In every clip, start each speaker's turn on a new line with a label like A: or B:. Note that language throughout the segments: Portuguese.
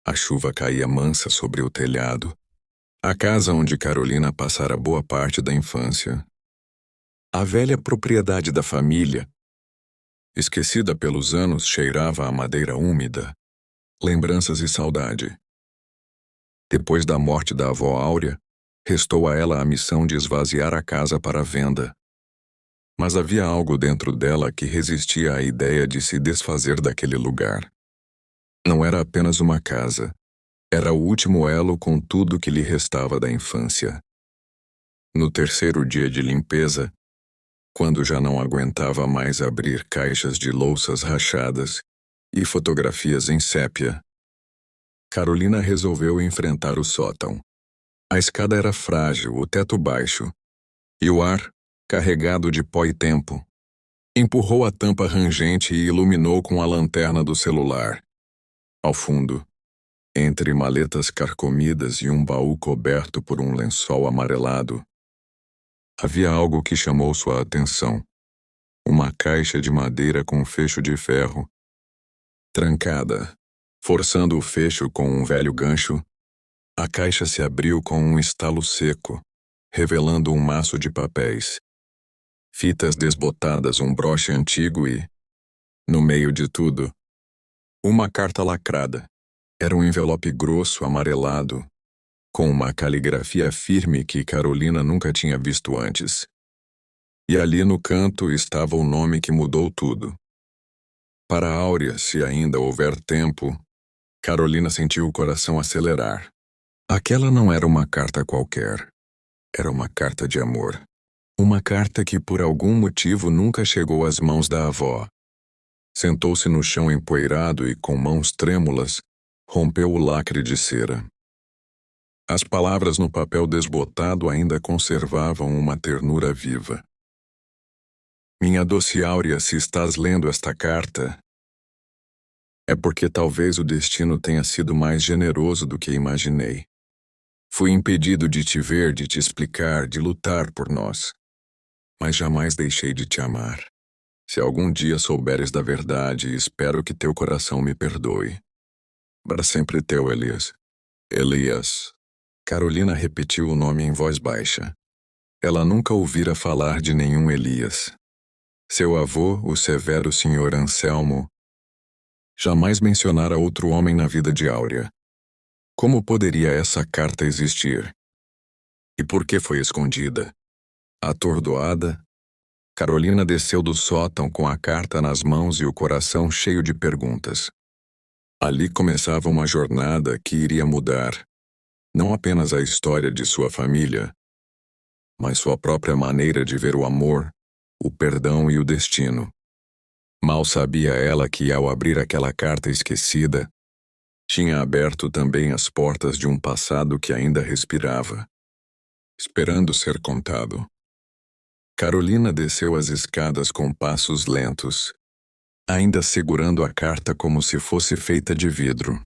A: A chuva caía mansa sobre o telhado, a casa onde Carolina passara boa parte da infância. A velha propriedade da família, esquecida pelos anos, cheirava a madeira úmida, lembranças e saudade. Depois da morte da avó Áurea, restou a ela a missão de esvaziar a casa para a venda. Mas havia algo dentro dela que resistia à ideia de se desfazer daquele lugar. Não era apenas uma casa. Era o último elo com tudo que lhe restava da infância. No terceiro dia de limpeza, quando já não aguentava mais abrir caixas de louças rachadas e fotografias em sépia, Carolina resolveu enfrentar o sótão. A escada era frágil, o teto baixo, e o ar, carregado de pó e tempo. Empurrou a tampa rangente e iluminou com a lanterna do celular. Ao fundo, entre maletas carcomidas e um baú coberto por um lençol amarelado, havia algo que chamou sua atenção. Uma caixa de madeira com fecho de ferro. Trancada, forçando o fecho com um velho gancho, a caixa se abriu com um estalo seco, revelando um maço de papéis. Fitas desbotadas, um broche antigo e, no meio de tudo, uma carta lacrada. Era um envelope grosso, amarelado, com uma caligrafia firme que Carolina nunca tinha visto antes. E ali no canto estava o nome que mudou tudo. Para Áurea, se ainda houver tempo, Carolina sentiu o coração acelerar. Aquela não era uma carta qualquer. Era uma carta de amor. Uma carta que por algum motivo nunca chegou às mãos da avó. Sentou-se no chão empoeirado e, com mãos trêmulas, rompeu o lacre de cera. As palavras no papel desbotado ainda conservavam uma ternura viva. Minha doce Áurea, se estás lendo esta carta, é porque talvez o destino tenha sido mais generoso do que imaginei. Fui impedido de te ver, de te explicar, de lutar por nós. Mas jamais deixei de te amar. Se algum dia souberes da verdade, espero que teu coração me perdoe. Para sempre teu, Elias. Elias. Carolina repetiu o nome em voz baixa. Ela nunca ouvira falar de nenhum Elias. Seu avô, o severo senhor Anselmo, jamais mencionara outro homem na vida de Áurea. Como poderia essa carta existir? E por que foi escondida? Atordoada, Carolina desceu do sótão com a carta nas mãos e o coração cheio de perguntas. Ali começava uma jornada que iria mudar, não apenas a história de sua família, mas sua própria maneira de ver o amor, o perdão e o destino. Mal sabia ela que, ao abrir aquela carta esquecida, tinha aberto também as portas de um passado que ainda respirava, esperando ser contado. Carolina desceu as escadas com passos lentos, ainda segurando a carta como se fosse feita de vidro.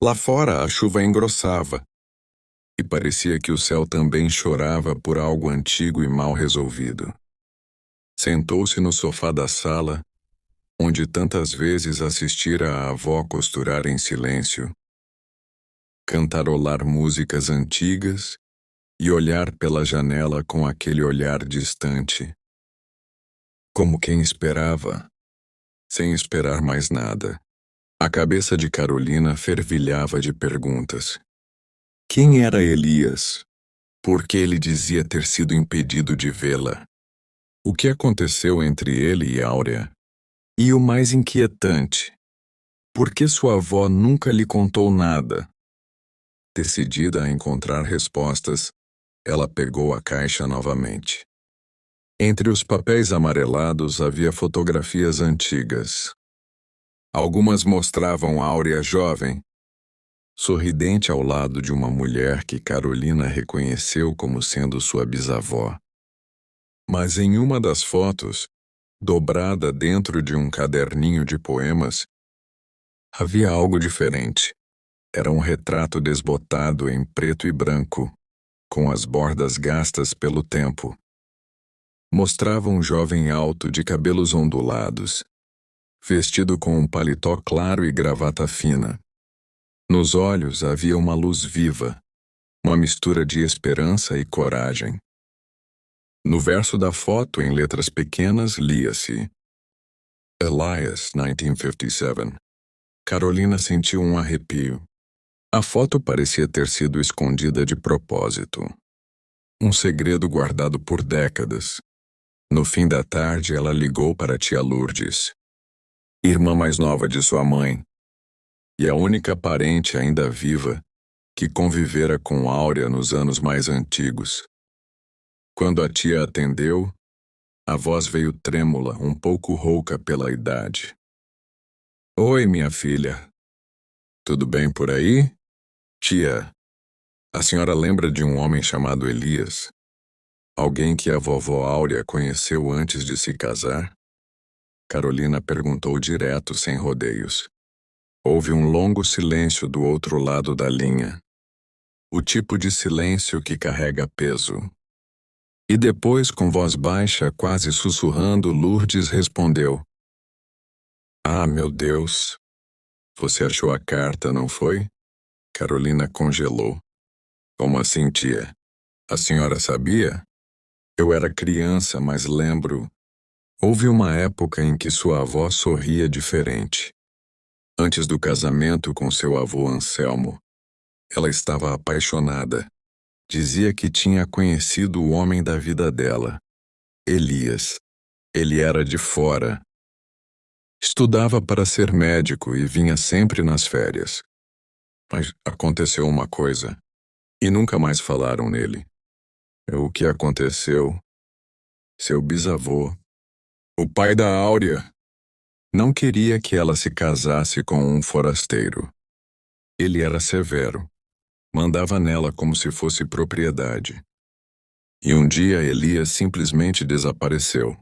A: Lá fora a chuva engrossava, e parecia que o céu também chorava por algo antigo e mal resolvido. Sentou-se no sofá da sala, onde tantas vezes assistira a avó costurar em silêncio, cantarolar músicas antigas e olhar pela janela com aquele olhar distante, como quem esperava, sem esperar mais nada. A cabeça de Carolina fervilhava de perguntas. Quem era Elias? Por que ele dizia ter sido impedido de vê-la? O que aconteceu entre ele e Áurea? E o mais inquietante, por que sua avó nunca lhe contou nada? Decidida a encontrar respostas, ela pegou a caixa novamente. Entre os papéis amarelados havia fotografias antigas. Algumas mostravam Áurea jovem, sorridente ao lado de uma mulher que Carolina reconheceu como sendo sua bisavó. Mas em uma das fotos, dobrada dentro de um caderninho de poemas, havia algo diferente. Era um retrato desbotado em preto e branco, com as bordas gastas pelo tempo. Mostrava um jovem alto de cabelos ondulados, vestido com um paletó claro e gravata fina. Nos olhos havia uma luz viva, uma mistura de esperança e coragem. No verso da foto, em letras pequenas, lia-se: Elias, 1957. Carolina sentiu um arrepio. A foto parecia ter sido escondida de propósito. Um segredo guardado por décadas. No fim da tarde, ela ligou para a tia Lourdes, irmã mais nova de sua mãe, e a única parente ainda viva que convivera com Áurea nos anos mais antigos. Quando a tia atendeu, a voz veio trêmula, um pouco rouca pela idade. Oi, minha filha. Tudo bem por aí? Tia, a senhora lembra de um homem chamado Elias? Alguém que a vovó Áurea conheceu antes de se casar? Carolina perguntou direto, sem rodeios. Houve um longo silêncio do outro lado da linha. O tipo de silêncio que carrega peso. E depois, com voz baixa, quase sussurrando, Lourdes respondeu: Ah, meu Deus! Você achou a carta, não foi? Carolina congelou. Como assim, tia? A senhora sabia? Eu era criança, mas lembro. Houve uma época em que sua avó sorria diferente. Antes do casamento com seu avô Anselmo, ela estava apaixonada. Dizia que tinha conhecido o homem da vida dela, Elias. Ele era de fora. Estudava para ser médico e vinha sempre nas férias. Mas aconteceu uma coisa, e nunca mais falaram nele. O que aconteceu? Seu bisavô, o pai da Áurea, não queria que ela se casasse com um forasteiro. Ele era severo. Mandava nela como se fosse propriedade. E um dia Elias simplesmente desapareceu.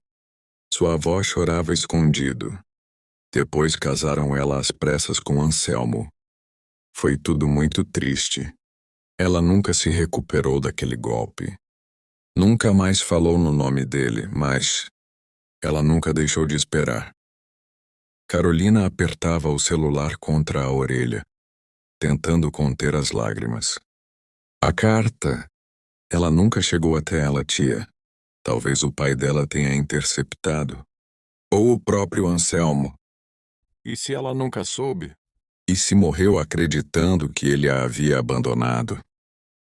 A: Sua avó chorava escondido. Depois casaram ela às pressas com Anselmo. Foi tudo muito triste. Ela nunca se recuperou daquele golpe. Nunca mais falou no nome dele, mas ela nunca deixou de esperar. Carolina apertava o celular contra a orelha, tentando conter as lágrimas. A carta. Ela nunca chegou até ela, tia. Talvez o pai dela tenha interceptado. Ou o próprio Anselmo. E se ela nunca soube? E se morreu acreditando que ele a havia abandonado?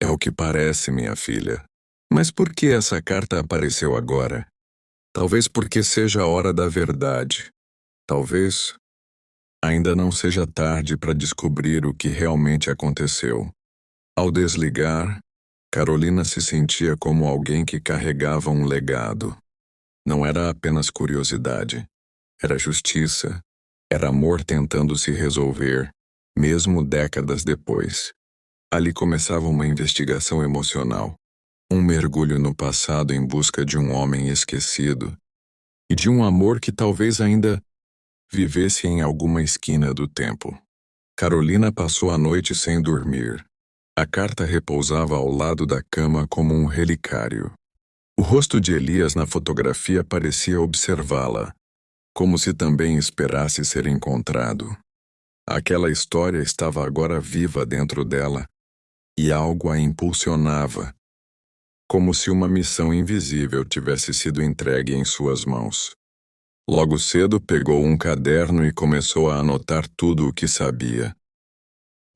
A: É o que parece, minha filha. Mas por que essa carta apareceu agora? Talvez porque seja a hora da verdade. Talvez ainda não seja tarde para descobrir o que realmente aconteceu. Ao desligar, Carolina se sentia como alguém que carregava um legado. Não era apenas curiosidade. Era justiça. Era amor tentando se resolver, mesmo décadas depois. Ali começava uma investigação emocional. Um mergulho no passado em busca de um homem esquecido. E de um amor que talvez ainda vivesse em alguma esquina do tempo. Carolina passou a noite sem dormir. A carta repousava ao lado da cama como um relicário. O rosto de Elias na fotografia parecia observá-la, como se também esperasse ser encontrado. Aquela história estava agora viva dentro dela, e algo a impulsionava, como se uma missão invisível tivesse sido entregue em suas mãos. Logo cedo pegou um caderno e começou a anotar tudo o que sabia.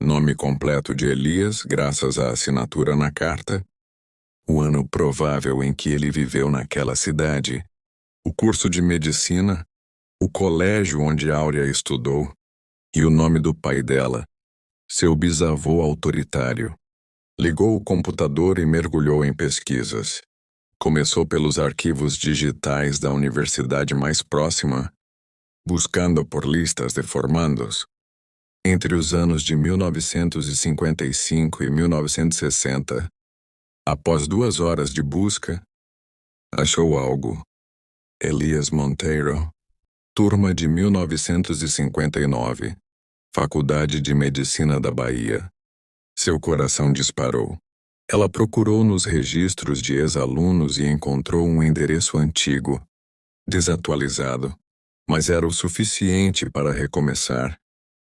A: Nome completo de Elias, graças à assinatura na carta, o ano provável em que ele viveu naquela cidade, o curso de medicina, o colégio onde Áurea estudou, e o nome do pai dela, seu bisavô autoritário. Ligou o computador e mergulhou em pesquisas. Começou pelos arquivos digitais da universidade mais próxima, buscando por listas de formandos. Entre os anos de 1955 e 1960, após 2 horas de busca, achou algo. Elias Monteiro, turma de 1959, Faculdade de Medicina da Bahia. Seu coração disparou. Ela procurou nos registros de ex-alunos e encontrou um endereço antigo, desatualizado, mas era o suficiente para recomeçar.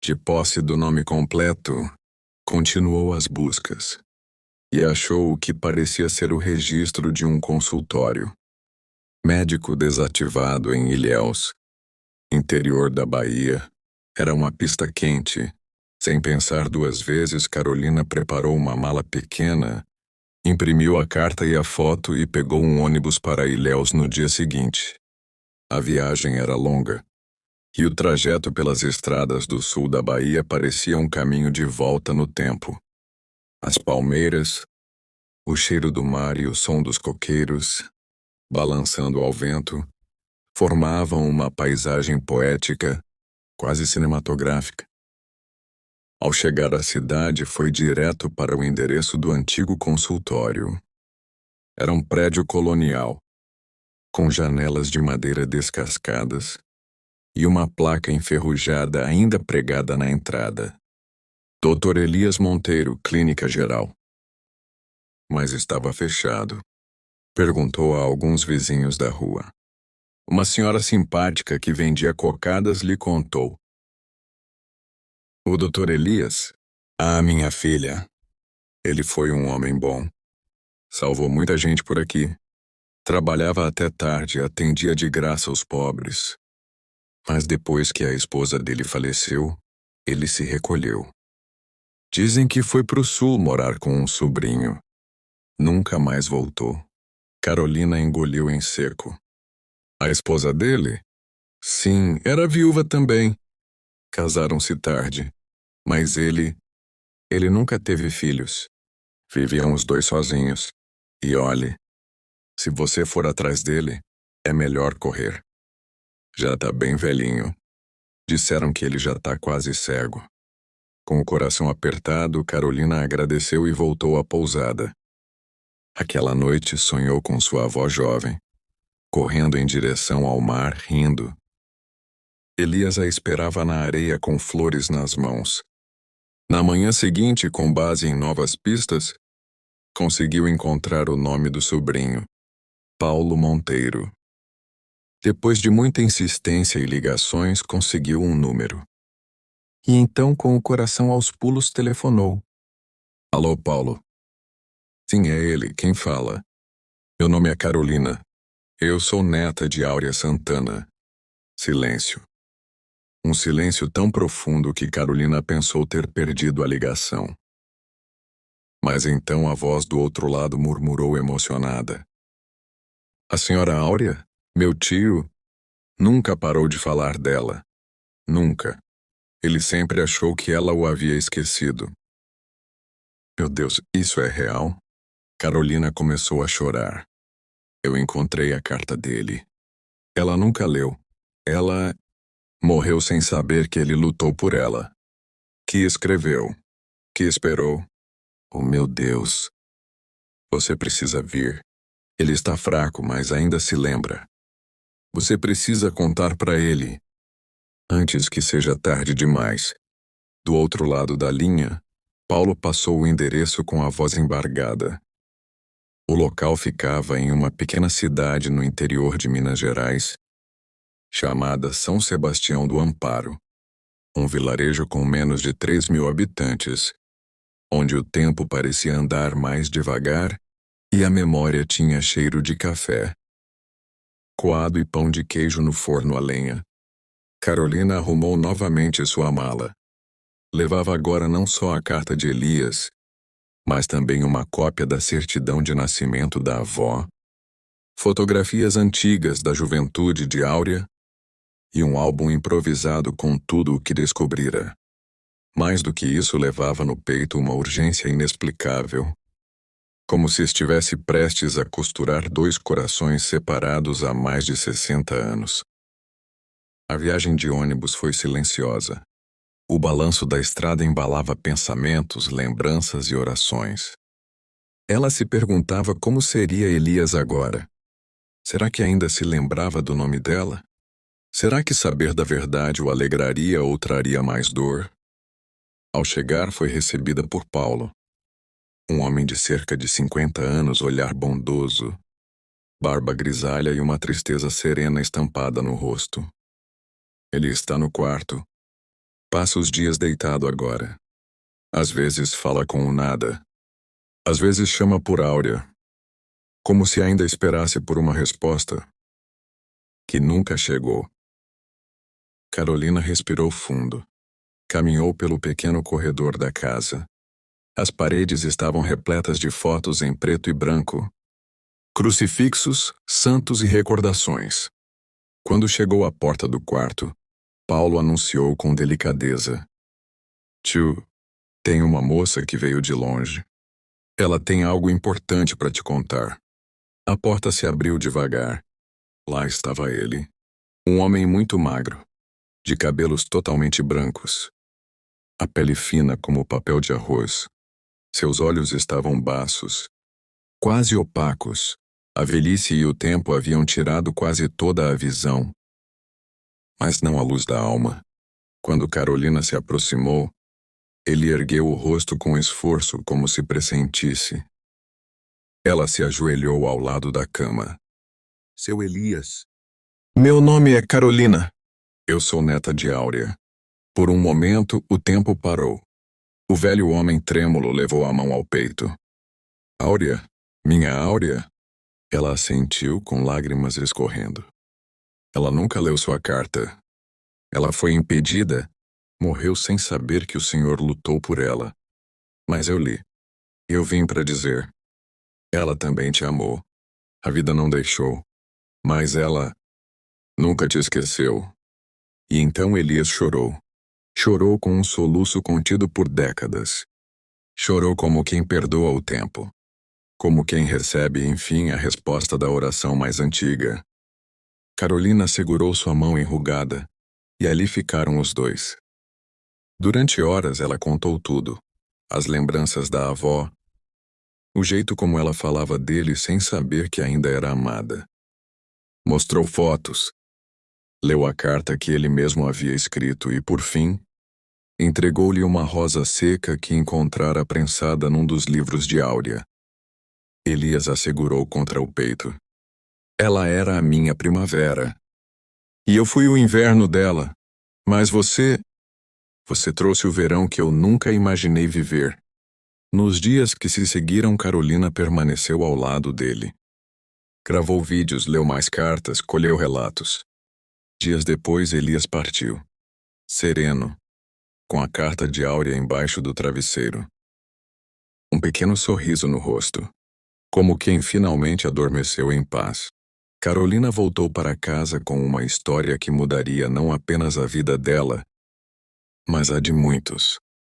A: De posse do nome completo, continuou as buscas e achou o que parecia ser o registro de um consultório. Médico desativado em Ilhéus, interior da Bahia. Era uma pista quente. Sem pensar duas vezes, Carolina preparou uma mala pequena, imprimiu a carta e a foto e pegou um ônibus para Ilhéus no dia seguinte. A viagem era longa, e o trajeto pelas estradas do sul da Bahia parecia um caminho de volta no tempo. As palmeiras, o cheiro do mar e o som dos coqueiros, balançando ao vento, formavam uma paisagem poética, quase cinematográfica. Ao chegar à cidade, foi direto para o endereço do antigo consultório. Era um prédio colonial, com janelas de madeira descascadas e uma placa enferrujada ainda pregada na entrada. Dr. Elias Monteiro, Clínica Geral. Mas estava fechado. Perguntou a alguns vizinhos da rua. Uma senhora simpática que vendia cocadas lhe contou. O Dr. Elias? Ah, minha filha. Ele foi um homem bom. Salvou muita gente por aqui. Trabalhava até tarde, atendia de graça aos pobres. Mas depois que a esposa dele faleceu, ele se recolheu. Dizem que foi pro sul morar com um sobrinho. Nunca mais voltou. Carolina engoliu em seco. A esposa dele? Sim, era viúva também. Casaram-se tarde. Mas ele nunca teve filhos. Viviam os dois sozinhos. E olhe, se você for atrás dele, é melhor correr. Já tá bem velhinho. Disseram que ele já tá quase cego. Com o coração apertado, Carolina agradeceu e voltou à pousada. Aquela noite sonhou com sua avó jovem, correndo em direção ao mar, rindo. Elias a esperava na areia com flores nas mãos. Na manhã seguinte, com base em novas pistas, conseguiu encontrar o nome do sobrinho, Paulo Monteiro. Depois de muita insistência e ligações, conseguiu um número. E então, com o coração aos pulos, telefonou. Alô, Paulo. Sim, é ele. Quem fala? Meu nome é Carolina. Eu sou neta de Áurea Santana. Silêncio. Um silêncio tão profundo que Carolina pensou ter perdido a ligação. Mas então a voz do outro lado murmurou emocionada. A senhora Áurea? Meu tio? Nunca parou de falar dela. Nunca. Ele sempre achou que ela o havia esquecido. Meu Deus, isso é real? Carolina começou a chorar. Eu encontrei a carta dele. Ela nunca leu. Ela morreu sem saber que ele lutou por ela. Que escreveu. Que esperou. Oh, meu Deus. Você precisa vir. Ele está fraco, mas ainda se lembra. Você precisa contar para ele. Antes que seja tarde demais. Do outro lado da linha, Paulo passou o endereço com a voz embargada. O local ficava em uma pequena cidade no interior de Minas Gerais, chamada São Sebastião do Amparo, um vilarejo com menos de 3.000 habitantes, onde o tempo parecia andar mais devagar e a memória tinha cheiro de café. Coado e pão de queijo no forno a lenha. Carolina arrumou novamente sua mala. Levava agora não só a carta de Elias, mas também uma cópia da certidão de nascimento da avó, fotografias antigas da juventude de Áurea e um álbum improvisado com tudo o que descobrira. Mais do que isso, levava no peito uma urgência inexplicável, como se estivesse prestes a costurar dois corações separados há mais de 60 anos. A viagem de ônibus foi silenciosa. O balanço da estrada embalava pensamentos, lembranças e orações. Ela se perguntava como seria Elias agora. Será que ainda se lembrava do nome dela? Será que saber da verdade o alegraria ou traria mais dor? Ao chegar, foi recebida por Paulo. Um homem de cerca de 50 anos, olhar bondoso, barba grisalha e uma tristeza serena estampada no rosto. Ele está no quarto. Passa os dias deitado agora. Às vezes fala com o nada. Às vezes chama por Áurea, como se ainda esperasse por uma resposta que nunca chegou. Carolina respirou fundo. Caminhou pelo pequeno corredor da casa. As paredes estavam repletas de fotos em preto e branco, crucifixos, santos e recordações. Quando chegou à porta do quarto, Paulo anunciou com delicadeza: Tio, tem uma moça que veio de longe. Ela tem algo importante para te contar. A porta se abriu devagar. Lá estava ele. Um homem muito magro, de cabelos totalmente brancos. A pele fina como papel de arroz. Seus olhos estavam baços, quase opacos. A velhice e o tempo haviam tirado quase toda a visão. Mas não a luz da alma. Quando Carolina se aproximou, ele ergueu o rosto com esforço como se pressentisse. Ela se ajoelhou ao lado da cama. Seu Elias. Meu nome é Carolina. Eu sou neta de Áurea. Por um momento, o tempo parou. O velho homem trêmulo levou a mão ao peito. Áurea? Minha Áurea? Ela assentiu com lágrimas escorrendo. Ela nunca leu sua carta. Ela foi impedida. Morreu sem saber que o Senhor lutou por ela. Mas eu li. Eu vim para dizer. Ela também te amou. A vida não deixou. Mas ela nunca te esqueceu. E então Elias chorou. Chorou com um soluço contido por décadas. Chorou como quem perdoa o tempo. Como quem recebe, enfim, a resposta da oração mais antiga. Carolina segurou sua mão enrugada, e ali ficaram os dois. Durante horas ela contou tudo. As lembranças da avó, o jeito como ela falava dele sem saber que ainda era amada. Mostrou fotos. Leu a carta que ele mesmo havia escrito e, por fim, entregou-lhe uma rosa seca que encontrara prensada num dos livros de Áurea. Elias a segurou contra o peito. Ela era a minha primavera. E eu fui o inverno dela. Mas você trouxe o verão que eu nunca imaginei viver. Nos dias que se seguiram, Carolina permaneceu ao lado dele. Gravou vídeos, leu mais cartas, colheu relatos. Dias depois, Elias partiu. Sereno, com a carta de Áurea embaixo do travesseiro. Um pequeno sorriso no rosto, como quem finalmente adormeceu em paz. Carolina voltou para casa com uma história que mudaria não apenas a vida dela, mas a de muitos.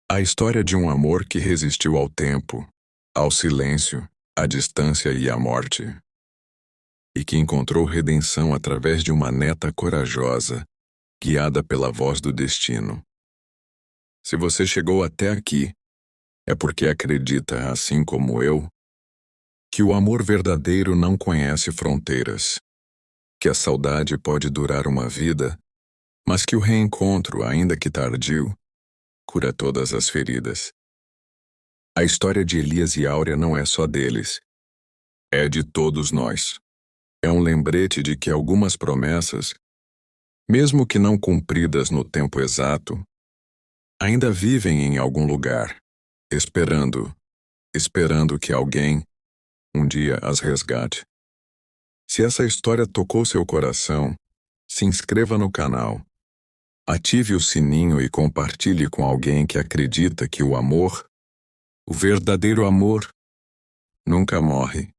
A: A história de um amor que resistiu ao tempo, ao silêncio, à distância e à morte. E que encontrou redenção através de uma neta corajosa, guiada pela voz do destino. Se você chegou até aqui, é porque acredita, assim como eu, que o amor verdadeiro não conhece fronteiras, que a saudade pode durar uma vida, mas que o reencontro, ainda que tardio, cura todas as feridas. A história de Elias e Áurea não é só deles, é de todos nós. É um lembrete de que algumas promessas, mesmo que não cumpridas no tempo exato, ainda vivem em algum lugar, esperando que alguém, um dia, as resgate. Se essa história tocou seu coração, se inscreva no canal, ative o sininho e compartilhe com alguém que acredita que o amor, o verdadeiro amor, nunca morre.